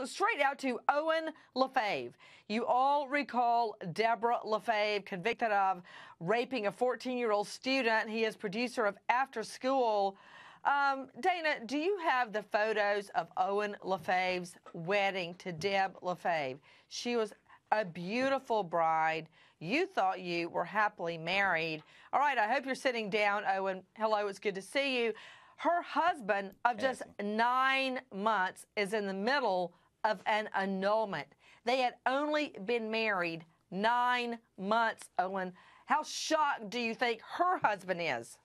straight out to Owen LaFave. You all recall Deborah LaFave, convicted of raping a 14-year-old student. He is producer of After School. Dana, do you have the photos of Owen LaFave's wedding to Deb LaFave? She was a beautiful bride. You thought you were happily married. All right, I hope you're sitting down, Owen. Hello, it's good to see you. Her husband of just 9 months is in the middle of an annulment. They had only been married 9 months, Owen. How shocked do you think her husband is?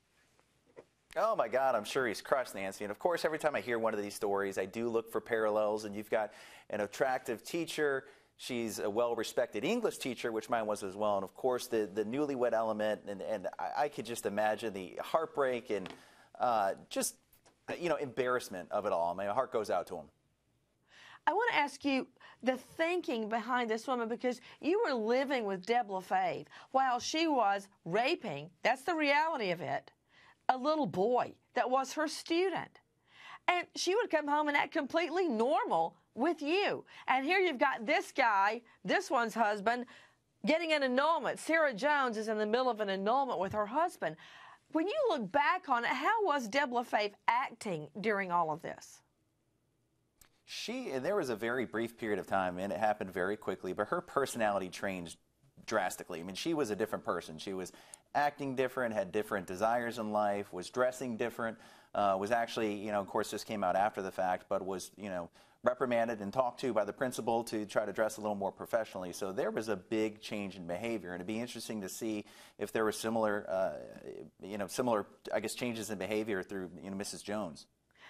Oh, my God, I'm sure he's crushed, Nancy. And, of course, every time I hear one of these stories, I do look for parallels. And you've got an attractive teacher. She's a well-respected English teacher, which mine was as well. And, of course, the newlywed element. And I could just imagine the heartbreak and just, embarrassment of it all. My heart goes out to him. I want to ask you the thinking behind this woman, because you were living with Deb LaFave while she was raping, that's the reality of it, a little boy that was her student. And she would come home and act completely normal with you. And here you've got this guy, this one's husband, getting an annulment. Sarah Jones is in the middle of an annulment with her husband. When you look back on it, how was Deb LaFave acting during all of this? There was a very brief period of time, and it happened very quickly, but her personality changed drastically. I mean, she was a different person. She was acting different, had different desires in life, was dressing different, was actually, of course, this came out after the fact, but was, reprimanded and talked to by the principal to try to dress a little more professionally. So there was a big change in behavior, and it'd be interesting to see if there were similar, I guess, changes in behavior through, Mrs. Jones.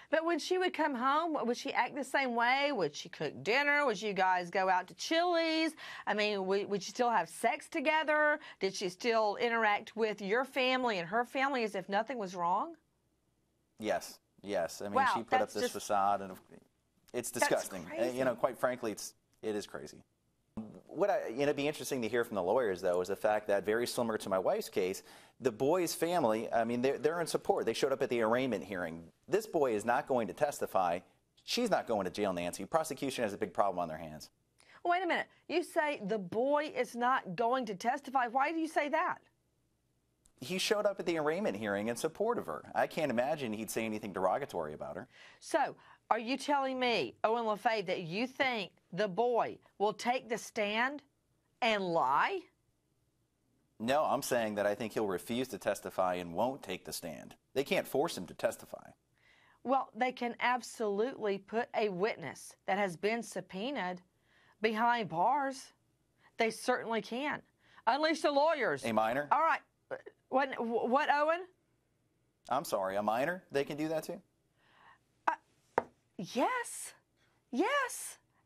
But when she would come home, would she act the same way? Would she cook dinner? Would you guys go out to Chili's? I mean, would you still have sex together? Did she still interact with your family and her family as if nothing was wrong? Yes. I mean, wow, she put up this facade, and it's disgusting. Quite frankly, it is crazy. It'd be interesting to hear from the lawyers, though, is the fact that, very similar to my wife's case, the boy's family, I mean, they're in support. They showed up at the arraignment hearing. This boy is not going to testify. She's not going to jail, Nancy. Prosecution has a big problem on their hands. Wait a minute. You say the boy is not going to testify. Why do you say that? He showed up at the arraignment hearing in support of her. I can't imagine he'd say anything derogatory about her. So, are you telling me, Owen LaFave, that you think the boy will take the stand and lie? No, I'm saying that I think he'll refuse to testify and won't take the stand. They can't force him to testify. Well, they can absolutely put a witness that has been subpoenaed behind bars. They certainly can. Unleash the lawyers. A minor? All right. What, Owen? I'm sorry, a minor? They can do that too? Yes,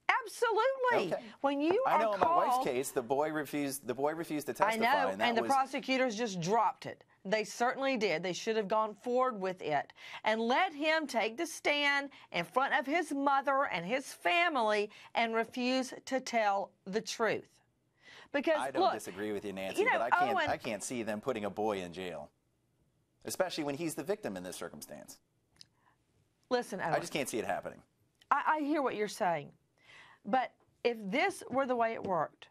absolutely. Okay. When you I know are in my called, wife's case, the boy refused to testify. I know, and the prosecutors just dropped it. They certainly did. They should have gone forward with it and let him take the stand in front of his mother and his family and refuse to tell the truth. Because I don't disagree with you, Nancy, but I can't see them putting a boy in jail, especially when he's the victim in this circumstance. Listen, Owen, I just can't see it happening. I hear what you're saying. But if this were the way it worked,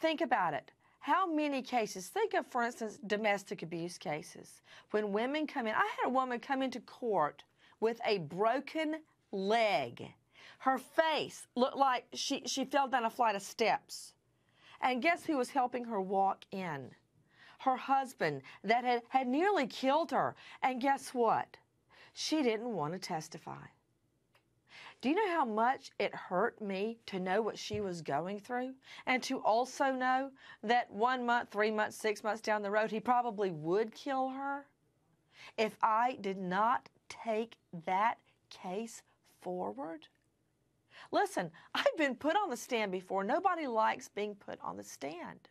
think about it. How many cases, think of, for instance, domestic abuse cases. When women come in, I had a woman come into court with a broken leg. Her face looked like she fell down a flight of steps. And guess who was helping her walk in? Her husband that had nearly killed her. And guess what? She didn't want to testify. Do you know how much it hurt me to know what she was going through? And to also know that 1 month, 3 months, 6 months down the road, he probably would kill her? If I did not take that case forward? Listen, I've been put on the stand before. Nobody likes being put on the stand.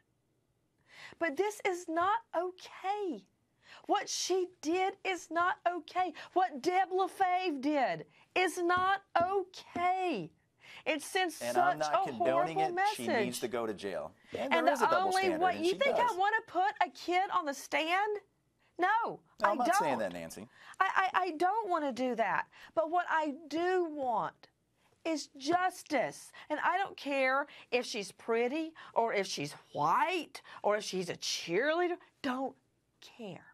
But this is not okay. What she did is not okay. What Deb LaFave did is not okay. It sends such a horrible message. And I'm not condoning it. She needs to go to jail. And the only way, you think I want to put a kid on the stand? No, I don't. I'm not saying that, Nancy. I don't want to do that. But what I do want is justice. And I don't care if she's pretty or if she's white or if she's a cheerleader. Don't care.